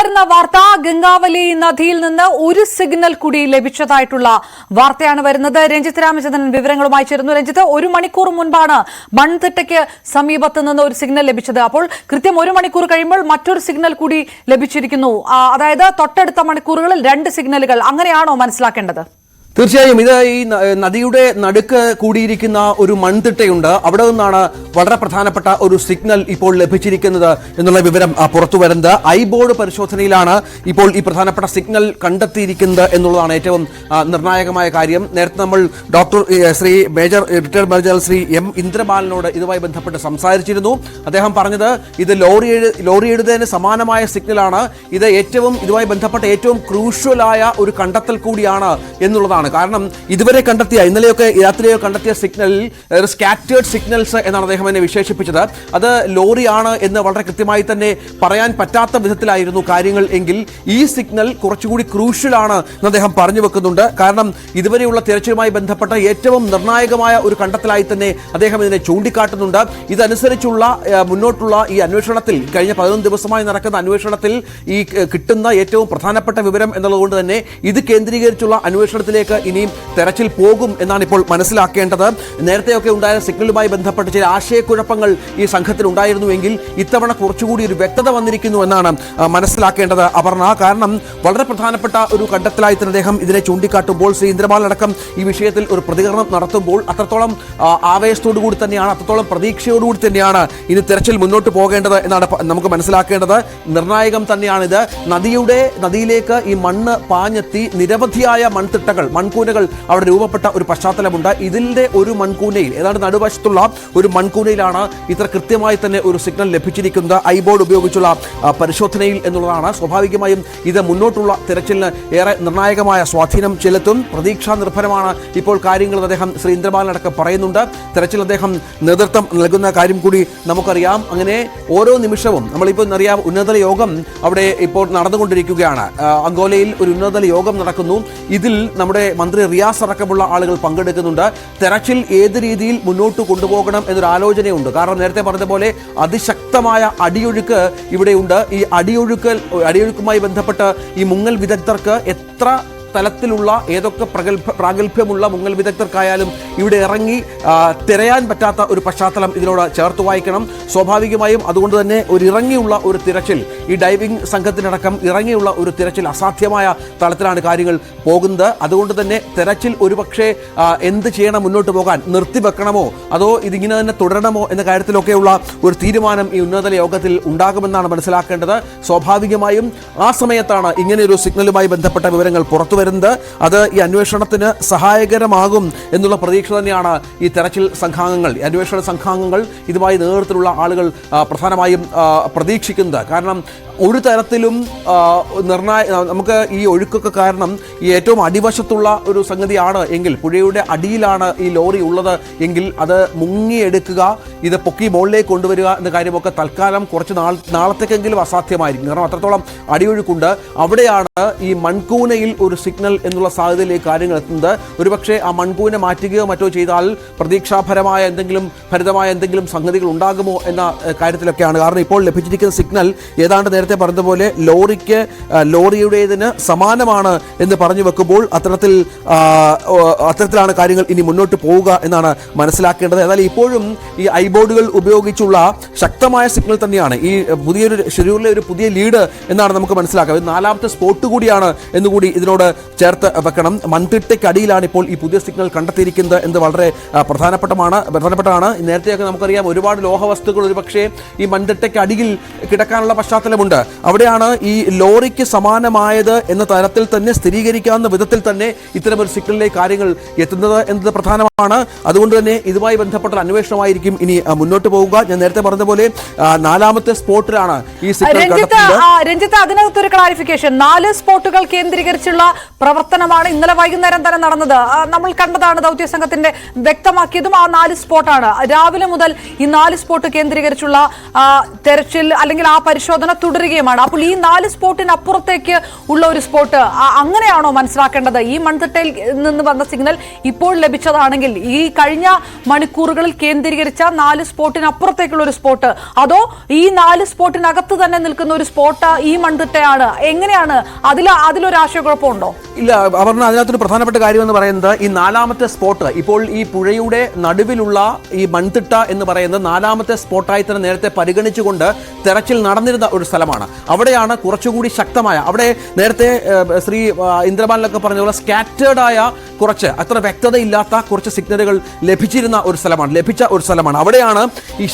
വരുന്ന വാർത്ത ഗംഗാവലി നദിയിൽ നിന്ന് ഒരു സിഗ്നൽ കൂടി ലഭിച്ചതായിട്ടുള്ള വാർത്തയാണ് വരുന്നത്. രഞ്ജിത്ത് രാമചന്ദ്രൻ വിവരങ്ങളുമായി ചേരുന്നു. രഞ്ജിത്ത്, ഒരു മണിക്കൂർ മുൻപാണ് മൺതിട്ടയ്ക്ക് സമീപത്ത് നിന്ന് ഒരു സിഗ്നൽ ലഭിച്ചത്. അപ്പോൾ കൃത്യം ഒരു മണിക്കൂർ കഴിയുമ്പോൾ മറ്റൊരു സിഗ്നൽ കൂടി ലഭിച്ചിരിക്കുന്നു. അതായത് തൊട്ടടുത്ത മണിക്കൂറുകളിൽ 2 സിഗ്നലുകൾ, അങ്ങനെയാണോ മനസ്സിലാക്കേണ്ടത്? തീർച്ചയായും ഇത് ഈ നദിയുടെ നടുക്ക് കൂടിയിരിക്കുന്ന ഒരു മൺതിട്ടയുണ്ട്. അവിടെ നിന്നാണ് വളരെ പ്രധാനപ്പെട്ട ഒരു സിഗ്നൽ ഇപ്പോൾ ലഭിച്ചിരിക്കുന്നത് എന്നുള്ള വിവരം പുറത്തു വരുന്നത്. ഐബോർഡ് പരിശോധനയിലാണ് ഇപ്പോൾ ഈ പ്രധാനപ്പെട്ട സിഗ്നൽ കണ്ടെത്തിയിരിക്കുന്നത് എന്നുള്ളതാണ് ഏറ്റവും നിർണായകമായ കാര്യം. നേരത്തെ നമ്മൾ റിട്ടയർഡ് മേജർ ശ്രീ എം ഇന്ദ്രബാലനോട് ഇതുമായി ബന്ധപ്പെട്ട് സംസാരിച്ചിരുന്നു. അദ്ദേഹം പറഞ്ഞത് ഇത് ലോറി എഴുതുന്നതിന് സമാനമായ സിഗ്നലാണ്. ഇത് ഇതുമായി ബന്ധപ്പെട്ട ഏറ്റവും ക്രൂഷ്യലായ ഒരു കണ്ടെത്തൽ കൂടിയാണ് എന്നുള്ളതാണ്. കാരണം ഇതുവരെ ഇന്നലെയൊക്കെ രാത്രിയോ കണ്ടെത്തിയ സിഗ്നലിൽ സ്കാറ്റേർഡ് സിഗ്നൽസ് എന്നാണ് അദ്ദേഹം എന്നെ വിശേഷിപ്പിച്ചത്. അത് ലോറിയാണ് എന്ന് വളരെ കൃത്യമായി തന്നെ പറയാൻ പറ്റാത്ത വിധത്തിലായിരുന്നു കാര്യങ്ങൾ എങ്കിൽ ഈ സിഗ്നൽ കുറച്ചുകൂടി ക്രൂഷ്യലാണ് എന്ന് അദ്ദേഹം പറഞ്ഞു വെക്കുന്നുണ്ട്. കാരണം ഇതുവരെയുള്ള തിരച്ചിലുമായി ബന്ധപ്പെട്ട ഏറ്റവും നിർണായകമായ ഒരു കണ്ടെത്തലായി തന്നെ അദ്ദേഹം ഇതിനെ ചൂണ്ടിക്കാട്ടുന്നുണ്ട്. ഇതനുസരിച്ചുള്ള മുന്നോട്ടുള്ള ഈ അന്വേഷണത്തിൽ കഴിഞ്ഞ 11 ദിവസമായി നടക്കുന്ന അന്വേഷണത്തിൽ ഈ കിട്ടുന്ന ഏറ്റവും പ്രധാനപ്പെട്ട വിവരം എന്നുള്ളതുകൊണ്ട് തന്നെ ഇത് കേന്ദ്രീകരിച്ചുള്ള അന്വേഷണത്തിലേക്ക് ഇനിയും തെരച്ചിൽ പോകും എന്നാണ് ഇപ്പോൾ മനസ്സിലാക്കേണ്ടത്. നേരത്തെയൊക്കെ ഉണ്ടായ സിഗ്നലുമായി ബന്ധപ്പെട്ട് ചില ആശയക്കുഴപ്പങ്ങൾ ഈ സംഘത്തിൽ ഉണ്ടായിരുന്നുവെങ്കിൽ ഇത്തവണ കുറച്ചുകൂടി ഒരു വ്യക്തത വന്നിരിക്കുന്നു എന്നാണ് മനസ്സിലാക്കേണ്ടത് അപർണ. കാരണം വളരെ പ്രധാനപ്പെട്ട ഒരു കണ്ടെത്തലായി തന്നെ അദ്ദേഹം ഇതിനെ ചൂണ്ടിക്കാട്ടുമ്പോൾ ശ്രീ ഇന്ദ്രബാലൻ അടക്കം ഈ വിഷയത്തിൽ ഒരു പ്രതികരണം നടത്തുമ്പോൾ അത്രത്തോളം ആവേശത്തോടു കൂടി തന്നെയാണ്, അത്രത്തോളം പ്രതീക്ഷയോടുകൂടി തന്നെയാണ് ഇനി തെരച്ചിൽ മുന്നോട്ട് പോകേണ്ടത് എന്നാണ് നമുക്ക് മനസ്സിലാക്കേണ്ടത്. നിർണായകം തന്നെയാണിത്. നദിയിലേക്ക് ഈ മണ്ണ് പാഞ്ഞെത്തി നിരവധിയായ മൺകൂനകൾ അവിടെ രൂപപ്പെട്ട ഒരു പശ്ചാത്തലമുണ്ട്. ഇതിന്റെ ഒരു മൺകൂനയിൽ, ഏതാണ്ട് നടുവശത്തുള്ള ഒരു മൺകൂനയിലാണ് ഇത്ര കൃത്യമായി തന്നെ ഒരു സിഗ്നൽ ലഭിച്ചിരിക്കുന്നത് ഐബോർഡ് ഉപയോഗിച്ചുള്ള പരിശോധനയിൽ എന്നുള്ളതാണ്. സ്വാഭാവികമായും ഇത് മുന്നോട്ടുള്ള തിരച്ചിലിന് ഏറെ നിർണായകമായ സ്വാധീനം ചെലുത്തും. പ്രതീക്ഷാ നിർഭരമാണ് ഇപ്പോൾ കാര്യങ്ങൾ അദ്ദേഹം ശ്രീ ഇന്ദ്രബാലൻ അടക്കം പറയുന്നുണ്ട്. തെരച്ചിൽ അദ്ദേഹം നേതൃത്വം നൽകുന്ന കാര്യം കൂടി നമുക്കറിയാം. അങ്ങനെ ഓരോ നിമിഷവും നമ്മളിപ്പോൾ അറിയാം, ഉന്നതതല യോഗം അവിടെ ഇപ്പോൾ നടന്നുകൊണ്ടിരിക്കുകയാണ്. അങ്കോലയിൽ ഒരു ഉന്നതതല യോഗം നടക്കുന്നു. ഇതിൽ നമ്മുടെ മന്ത്രി റിയാസ് അടക്കമുള്ള ആളുകൾ പങ്കെടുക്കുന്നുണ്ട്. തെരച്ചിൽ ഏത് രീതിയിൽ മുന്നോട്ട് കൊണ്ടുപോകണം എന്നൊരു ആലോചനയുണ്ട്. കാരണം നേരത്തെ പറഞ്ഞതുപോലെ അതിശക്തമായ അടിയൊഴുക്ക് ഇവിടെയുണ്ട്. ഈ അടിയൊഴുക്കുമായി ബന്ധപ്പെട്ട് ഈ മുങ്ങൽ വിദഗ്ധർക്ക് എത്ര തലത്തിലുള്ള ഏതൊക്കെ പ്രാഗൽഭ്യമുള്ള മുങ്ങൽ വിദഗ്ധർക്കായാലും ഇവിടെ ഇറങ്ങി തിരയാൻ പറ്റാത്ത ഒരു പശ്ചാത്തലം ഇതിനോട് ചേർത്ത് വായിക്കണം. സ്വാഭാവികമായും അതുകൊണ്ട് തന്നെ ഇറങ്ങിയുള്ള ഒരു തിരച്ചിൽ, ഈ ഡൈവിംഗ് സംഘത്തിനടക്കം ഇറങ്ങിയുള്ള ഒരു തിരച്ചിൽ അസാധ്യമായ തലത്തിലാണ് കാര്യങ്ങൾ പോകുന്നത്. അതുകൊണ്ട് തന്നെ തെരച്ചിൽ ഒരുപക്ഷെ എന്ത് ചെയ്യണം, മുന്നോട്ട് പോകാൻ നിർത്തിവെക്കണമോ അതോ ഇതിങ്ങനെ തന്നെ തുടരണമോ എന്ന കാര്യത്തിലൊക്കെയുള്ള ഒരു തീരുമാനം ഈ ഉന്നതതല യോഗത്തിൽ ഉണ്ടാകുമെന്നാണ് മനസ്സിലാക്കേണ്ടത്. സ്വാഭാവികമായും ആ സമയത്താണ് ഇങ്ങനെയൊരു സിഗ്നലുമായി ബന്ധപ്പെട്ട വിവരങ്ങൾ പുറത്തു വരുന്നത്. അത് ഈ അന്വേഷണത്തിന് സഹായകരമാകും എന്നുള്ള പ്രതീക്ഷ തന്നെയാണ് ഈ തെരച്ചിൽ അന്വേഷണ സംഘാംഗങ്ങൾ ഇതുമായി നേതൃത്വത്തിലുള്ള ആളുകൾ പ്രധാനമായും പ്രതീക്ഷിക്കുന്നത്. കാരണം ഒരു തരത്തിലും നമുക്ക് ഈ ഒഴുക്കൊക്കെ കാരണം ഈ ഏറ്റവും അടിവശത്തുള്ള ഒരു സംഗതിയാണ് എങ്കിൽ, പുഴയുടെ അടിയിലാണ് ഈ ലോറി ഉള്ളത് എങ്കിൽ അത് മുങ്ങിയെടുക്കുക, ഇത് പൊക്കി മുകളിലേക്ക് കൊണ്ടുവരിക എന്ന കാര്യമൊക്കെ തൽക്കാലം കുറച്ച് നാളത്തേക്കെങ്കിലും അസാധ്യമായിരിക്കും. കാരണം അത്രത്തോളം അടിയൊഴുക്കുണ്ട്. അവിടെയാണ് ഈ മൺകൂനയിൽ ഒരു സിഗ്നൽ എന്നുള്ള സാധ്യതയിലേക്ക് കാര്യങ്ങൾ എത്തുന്നത്. ഒരുപക്ഷെ ആ മൺകൂന മാറ്റുകയോ മറ്റോ ചെയ്താൽ പ്രതീക്ഷാഭരമായ എന്തെങ്കിലും സംഗതികൾ ഉണ്ടാകുമോ എന്ന കാര്യത്തിലൊക്കെയാണ്. കാരണം ഇപ്പോൾ ലഭിച്ചിരിക്കുന്ന സിഗ്നൽ ഏതാണ്ട് നേരത്തെ പറഞ്ഞതുപോലെ ലോറിയുടേതിന് സമാനമാണ് എന്ന് പറഞ്ഞു വെക്കുമ്പോൾ അത്തരത്തിലാണ് കാര്യങ്ങൾ ഇനി മുന്നോട്ട് പോവുക എന്നാണ് മനസ്സിലാക്കേണ്ടത്. എന്നാൽ ഇപ്പോഴും ഈ ഐബോർഡുകൾ ഉപയോഗിച്ചുള്ള ശക്തമായ സിഗ്നൽ തന്നെയാണ് ഈ പുതിയൊരു ഷെഡ്യൂളിലെ ഒരു പുതിയ ലീഡ് എന്നാണ് നമുക്ക് മനസ്സിലാക്കുക. 4ാമത്തെ സ്പോട്ട് കൂടിയാണ് എന്നുകൂടി ഇതിനോട് ചേർത്ത് വെക്കണം. മൺതിട്ടയ്ക്കടിയിലാണ് ഇപ്പോൾ ഈ പുതിയ സിഗ്നൽ കണ്ടെത്തിയിരിക്കുന്നത് എന്ന് വളരെ പ്രധാനപ്പെട്ടതാണ്. നേരത്തെയൊക്കെ നമുക്കറിയാം ഒരുപാട് ലോഹവസ്തുക്കൾ ഒരുപക്ഷെ ഈ മൺതിട്ടയ്ക്ക് അടിയിൽ കിടക്കാനുള്ള പശ്ചാത്തലമുണ്ട്. അവിടെയാണ് ഈ ലോറിക്ക് സമാനമായത് എന്ന തരത്തിൽ തന്നെ സ്ഥിരീകരിക്കാവുന്ന വിധത്തിൽ തന്നെ ഇത്തരമൊരു സിഗ്നലിലേക്ക് കാര്യങ്ങൾ എത്തുന്നത് എന്നത് പ്രധാനമാണ്. അതുകൊണ്ട് തന്നെ ഇതുമായി ബന്ധപ്പെട്ട അന്വേഷണമായിരിക്കും ഇനി മുന്നോട്ട് പോവുക. ഞാൻ നേരത്തെ പറഞ്ഞതുപോലെ 4ാമത്തെ സ്പോട്ടിലാണ് ഈ സിഗ്നൽ കണ്ടെത്തിയത്. രഞ്ജിത്ത്, അതിനകത്തൊരു ക്ലാരിഫിക്കേഷൻ, 4 സ്പോട്ടുകൾ കേന്ദ്രീകരിച്ചുള്ള പ്രവർത്തനമാണ് ഇന്നലെ വൈകുന്നേരം തന്നെ നടന്നത്. നമ്മൾ കണ്ടതാണ്, ദൗത്യ സംഘത്തിന്റെ വ്യക്തമാക്കിയതും ആ 4 സ്പോട്ടാണ്. രാവിലെ മുതൽ ഈ 4 സ്പോട്ട് കേന്ദ്രീകരിച്ചുള്ള തെരച്ചിൽ അല്ലെങ്കിൽ ആ പരിശോധന തുടരുക തുടരുകയുമാണ്. അപ്പോൾ ഈ 4 സ്പോട്ടിനപ്പുറത്തേക്ക് ഉള്ള ഒരു സ്പോട്ട് അങ്ങനെയാണോ മനസ്സിലാക്കേണ്ടത്? ഈ മൺതിട്ടയിൽ നിന്ന് വന്ന സിഗ്നൽ ഇപ്പോൾ ലഭിച്ചതാണെങ്കിൽ ഈ കഴിഞ്ഞ മണിക്കൂറുകളിൽ കേന്ദ്രീകരിച്ച 4 സ്പോട്ടിനപ്പുറത്തേക്കുള്ള ഒരു സ്പോട്ട്, അതോ ഈ 4 സ്പോട്ടിനകത്ത് തന്നെ നിൽക്കുന്ന ഒരു സ്പോട്ട് ഈ മൺതിട്ടയാണ്? എങ്ങനെയാണ് അതിലൊരു ആശയക്കുഴപ്പമുണ്ടോ? ഇല്ല അപർണ, അതിനകത്തൊരു പ്രധാനപ്പെട്ട കാര്യം എന്ന് പറയുന്നത് ഈ 4ാമത്തെ സ്പോട്ട് ഇപ്പോൾ ഈ പുഴയുടെ നടുവിലുള്ള ഈ മൺതിട്ട എന്ന് പറയുന്നത് 4ാമത്തെ സ്പോട്ടായി തന്നെ നേരത്തെ പരിഗണിച്ചുകൊണ്ട് തെരച്ചിൽ നടന്നിരുന്ന ഒരു സ്ഥലമാണ്. അവിടെയാണ് കുറച്ചുകൂടി ശക്തമായ, അവിടെ നേരത്തെ ശ്രീ ഇന്ദ്രബാലനൊക്കെ പറഞ്ഞ പോലെ സ്കാറ്റേർഡായ കുറച്ച് അത്ര വ്യക്തതയില്ലാത്ത കുറച്ച് സിഗ്നലുകൾ ലഭിച്ച ഒരു സ്ഥലമാണ്. അവിടെയാണ് ഈ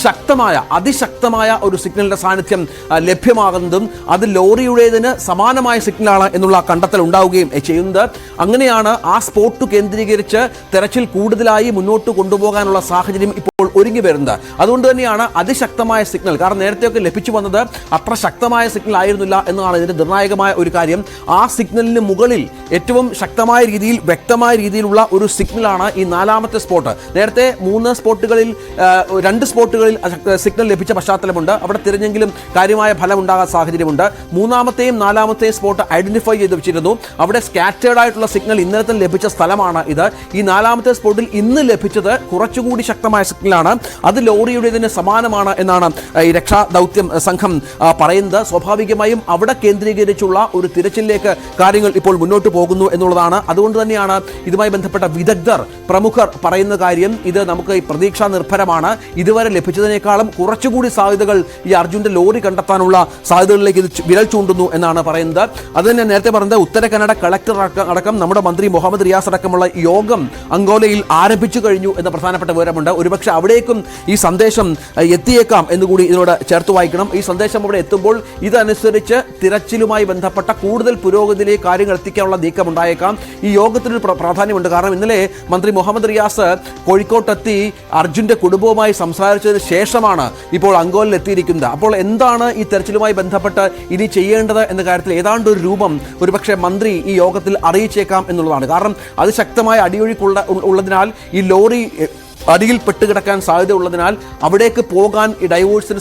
അതിശക്തമായ ഒരു സിഗ്നലിന്റെ സാന്നിധ്യം ലഭ്യമാകുന്നതും അത് ലോറിയുടേതിന് സമാനമായ സിഗ്നലാണ് എന്നുള്ള കണ്ടെത്തൽ ഉണ്ടാവുകയും ചെയ്യുന്നത്. അങ്ങനെയാണ് ആ സ്പോട്ട് കേന്ദ്രീകരിച്ച് തെരച്ചിൽ കൂടുതലായി മുന്നോട്ട് കൊണ്ടുപോകാനുള്ള സാഹചര്യം ഇപ്പോൾ ഒരുങ്ങി വരുന്നത്. അതുകൊണ്ട് തന്നെയാണ് അതിശക്തമായ സിഗ്നൽ, കാരണം നേരത്തെയൊക്കെ ലഭിച്ചു വന്നത് അത്ര ശക്തമായ സിഗ്നൽ ആയിരുന്നില്ല എന്നതാണ് ഇതിന്റെ നിർണായകമായ ഒരു കാര്യം. ആ സിഗ്നലിന് മുകളിൽ ഏറ്റവും ശക്തമായ രീതിയിൽ വ്യക്തമായ രീതിയിലുള്ള ഒരു സിഗ്നലാണ് ഈ 4ാമത്തെ സ്പോട്ട്. നേരത്തെ 2 സ്പോട്ടുകളിൽ സിഗ്നൽ ലഭിച്ച പശ്ചാത്തലമുണ്ട്. അവിടെ തിരഞ്ഞെങ്കിലും കാര്യമായ ഫലം ഉണ്ടാകാൻ സാഹചര്യമുണ്ട്. 3ാമത്തെയും 4ാമത്തെയും സ്പോട്ട് ഐഡന്റിഫൈ ചെയ്ത് വെച്ചിരുന്നു. അവിടെ സ്കാറ്റേർഡ് ആയിട്ടുള്ള സിഗ്നൽ ഇന്നലെ ലഭിച്ച സ്ഥലമാണ് ഇത്. ഈ 4ാമത്തെ സ്പോട്ടിൽ ഇന്ന് ലഭിച്ചത് കുറച്ചുകൂടി ശക്തമായ സിഗ്നലാണ്. അത് ലോറിയുടേതിന് സമാനമാണ് എന്നാണ് ഈ രക്ഷാ ദൗത്യം സംഘം പറയുന്നത്. സ്വാഭാവികമായും അവിടെ കേന്ദ്രീകരിച്ചുള്ള ഒരു തിരച്ചിലേക്ക് കാര്യങ്ങൾ ഇപ്പോൾ മുന്നോട്ട് പോകുന്നു എന്നുള്ളതാണ്. അതുകൊണ്ട് തന്നെയാണ് ഇതുമായി ബന്ധപ്പെട്ട പ്രമുഖർ പറയുന്ന കാര്യം, ഇത് നമുക്ക് ഈ പ്രതീക്ഷാ നിർഭരമാണ്. ഇതുവരെ ലഭിച്ചതിനേക്കാളും കുറച്ചുകൂടി സാധ്യതകൾ ഈ അർജുന്റെ ലോറി കണ്ടെത്താനുള്ള സാധ്യതകളിലേക്ക് ഇത് വിരൽ ചൂണ്ടുന്നു എന്നാണ് പറയുന്നത്. അത് തന്നെ നേരത്തെ പറഞ്ഞത് ഉത്തര കന്നഡ കളക്ടർ അടക്കം നമ്മുടെ മന്ത്രി മുഹമ്മദ് റിയാസ് അടക്കമുള്ള യോഗം അങ്കോലയിൽ ആരംഭിച്ചു കഴിഞ്ഞു എന്ന പ്രധാനപ്പെട്ട വിവരമുണ്ട്. ഒരുപക്ഷെ അവിടേക്കും ഈ സന്ദേശം എത്തിയേക്കാം എന്നുകൂടി ഇതിനോട് ചേർത്ത് വായിക്കണം. ഈ സന്ദേശം അവിടെ എത്തുമ്പോൾ ഇതനുസരിച്ച് തിരച്ചിലുമായി ബന്ധപ്പെട്ട കൂടുതൽ പുരോഗതിയിലേക്ക് കാര്യങ്ങൾ എത്തിക്കാനുള്ള നീക്കം ഉണ്ടായേക്കാം. ഈ യോഗത്തിനൊരു പ്രാധാന്യമുണ്ട്. കാരണം ഇന്നലെ മന്ത്രി മുഹമ്മദ് റിയാസ് കോഴിക്കോട്ടെത്തി അർജുന്റെ കുടുംബവുമായി സംസാരിച്ചതിന് ശേഷമാണ് ഇപ്പോൾ അങ്കോലയിൽ എത്തിയിരിക്കുന്നത്. അപ്പോൾ എന്താണ് ഈ തെരച്ചിലുമായി ബന്ധപ്പെട്ട് ഇനി ചെയ്യേണ്ടത് എന്ന കാര്യത്തിൽ ഏതാണ്ട് ഒരു രൂപം ഒരുപക്ഷെ മന്ത്രി ഈ യോഗത്തിൽ അറിയിച്ചേക്കാം എന്നുള്ളതാണ്. കാരണം അത് ശക്തമായ അടിയൊഴുക്കുള്ളതിനാൽ ഈ ലോറി അടിയിൽ പെട്ടുകിടക്കാൻ സാധ്യത ഉള്ളതിനാൽ അവിടേക്ക് പോകാൻ ഈ ഡൈവേഴ്സിന്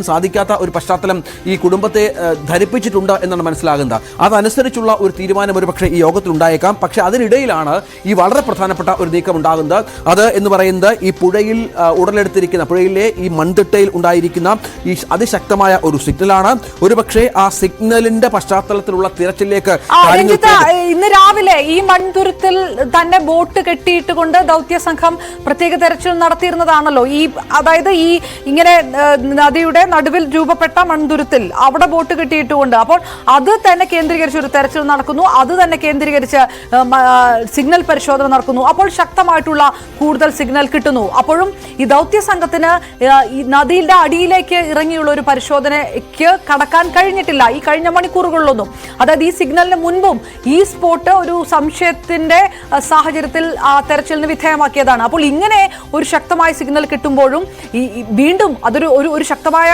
സാധിക്കാത്ത ഒരു പശ്ചാത്തലം ഈ കുടുംബത്തെ ധരിപ്പിച്ചിട്ടുണ്ട് എന്നാണ് മനസ്സിലാകുന്നത്. അതനുസരിച്ചുള്ള ഒരു തീരുമാനം ഒരുപക്ഷെ ഈ യോഗത്തിൽ ഉണ്ടായേക്കാം. പക്ഷെ അതിനിടയിലാണ് ഈ വളരെ പ്രധാനപ്പെട്ട ഒരു നീക്കം ഉണ്ടാകുന്നത്. അത് എന്ന് പറയുന്നത് ഈ പുഴയിൽ ഉടലെടുത്തിരിക്കുന്ന പുഴയിലെ ഈ മൺതിട്ടയിൽ ഉണ്ടായിരിക്കുന്ന ഈ അതിശക്തമായ ഒരു സിഗ്നലാണ്. ഒരുപക്ഷെ ആ സിഗ്നലിന്റെ പശ്ചാത്തലത്തിലുള്ള തിരച്ചിലേക്ക് ഇന്ന് രാവിലെ ഈ മൺതുരുത്തിൽ തന്നെ ബോട്ട് കെട്ടിയിട്ടുകൊണ്ട് ദൗത്യ സംഘം പ്രത്യേക തെരച്ചിൽ നടത്തിയിരുന്നതാണല്ലോ. അതായത് ഈ ഇങ്ങനെ നദിയുടെ നടുവിൽ രൂപപ്പെട്ട മൺതുരുത്തിൽ അവിടെ ബോട്ട് കെട്ടിയിട്ടുകൊണ്ട്, അപ്പോൾ അത് തന്നെ കേന്ദ്രീകരിച്ച് ഒരു തെരച്ചിൽ നടക്കുന്നു. അത് തന്നെ കേന്ദ്രീകരിച്ച് സിഗ്നൽ പരിശോധന നടക്കുന്നു. അപ്പോൾ ശക്തമായിട്ടുള്ള കൂടുതൽ സിഗ്നൽ കിട്ടുന്നു. അപ്പോഴും ഈ ദൗത്യ സംഘത്തിന് ഈ നദിയുടെ അടിയിലേക്ക് ഇറങ്ങിയുള്ള ഒരു പരിശോധനയ്ക്ക് കടക്കാൻ കഴിഞ്ഞിട്ടില്ല ഈ കഴിഞ്ഞ മണിക്കൂറുകളിലൊന്നും. അതായത് ഈ സിഗ്നലിന് മുൻപും ഈ സ്പോട്ട് ഒരു സംശയത്തിന്റെ സാഹചര്യത്തിൽ തെരച്ചിലിന് വിധേയമാക്കിയതാണ്. അപ്പോൾ ഇങ്ങനെ ഒരു ശക്തമായ സിഗ്നൽ കിട്ടുമ്പോഴും വീണ്ടും അതൊരു ഒരു ശക്തമായ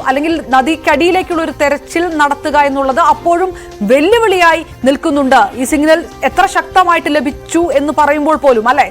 അല്ലെങ്കിൽ നദിക്കടിയിലേക്കുള്ള ഒരു തെരച്ചിൽ നടത്തുക എന്നുള്ളത് അപ്പോഴും വെല്ലുവിളിയായി നിൽക്കുന്നുണ്ട്. ഈ സിഗ്നൽ എത്ര ശക്തമായിട്ട് ലഭിച്ചു എന്ന് പറയുമ്പോൾ പോലും, അല്ലേ?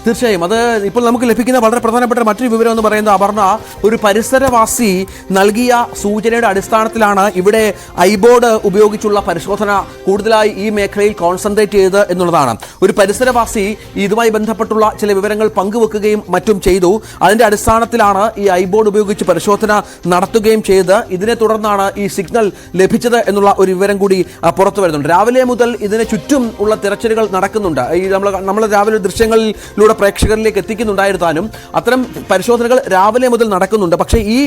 തീർച്ചയായും അത് ഇപ്പോൾ നമുക്ക് ലഭിക്കുന്ന വളരെ പ്രധാനപ്പെട്ട മറ്റൊരു വിവരം എന്ന് പറയുന്നത് അപർണ, ഒരു പരിസരവാസി നൽകിയ സൂചനയുടെ അടിസ്ഥാനത്തിലാണ് ഇവിടെ ഐബോർഡ് ഉപയോഗിച്ചുള്ള പരിശോധന കൂടുതലായി ഈ മേഖലയിൽ കോൺസെൻട്രേറ്റ് ചെയ്ത് എന്നുള്ളതാണ്. ഒരു പരിസരവാസി ഇതുമായി ബന്ധപ്പെട്ടുള്ള ചില വിവരങ്ങൾ പങ്കുവെക്കുകയും മറ്റും ചെയ്തു. അതിന്റെ അടിസ്ഥാനത്തിലാണ് ഈ ഐബോർഡ് ഉപയോഗിച്ച് പരിശോധന നടത്തുകയും ചെയ്ത്. ഇതിനെ തുടർന്നാണ് ഈ സിഗ്നൽ ലഭിച്ചത് എന്നുള്ള ഒരു വിവരം കൂടി പുറത്തു വരുന്നുണ്ട്. രാവിലെ മുതൽ ഇതിന് ചുറ്റും ഉള്ള തിരച്ചിലുകൾ നടക്കുന്നുണ്ട്. ഈ നമ്മൾ രാവിലെ ദൃശ്യങ്ങളിലൂടെ പ്രേക്ഷകരിലേക്ക് എത്തിക്കുന്നുണ്ടായിരുന്നാലും അത്തരം പരിശോധനകൾ രാവിലെ മുതൽ നടക്കുന്നുണ്ട്. പക്ഷേ ഈ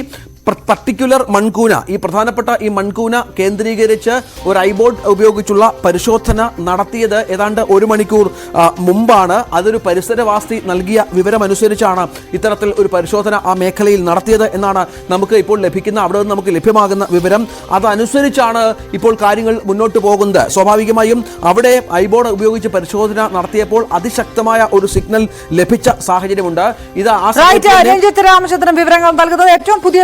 പർട്ടിക്കുലർ മൺകൂന, ഈ പ്രധാനപ്പെട്ട ഈ മൺകൂന കേന്ദ്രീകരിച്ച് ഒരു ഐബോർഡ് ഉപയോഗിച്ചുള്ള പരിശോധന നടത്തിയത് ഏതാണ്ട് 1 മണിക്കൂർ മുമ്പാണ്. അതൊരു പരിസരവാസി നൽകിയ വിവരമനുസരിച്ചാണ് ഇത്തരത്തിൽ ഒരു പരിശോധന ആ മേഖലയിൽ നടത്തിയത് എന്നാണ് നമുക്ക് ഇപ്പോൾ ലഭിക്കുന്ന, അവിടെ നിന്ന് നമുക്ക് ലഭ്യമാകുന്ന വിവരം. അതനുസരിച്ചാണ് ഇപ്പോൾ കാര്യങ്ങൾ മുന്നോട്ട് പോകുന്നത്. സ്വാഭാവികമായും അവിടെ ഐബോർഡ് ഉപയോഗിച്ച് പരിശോധന നടത്തിയപ്പോൾ അതിശക്തമായ ഒരു സിഗ്നൽ ലഭിച്ച സാഹചര്യമുണ്ട്. ഇത് രഞ്ജിത്ത് രാമചന്ദ്രൻ വിവരങ്ങൾ നൽകുന്നത്. ഏറ്റവും പുതിയ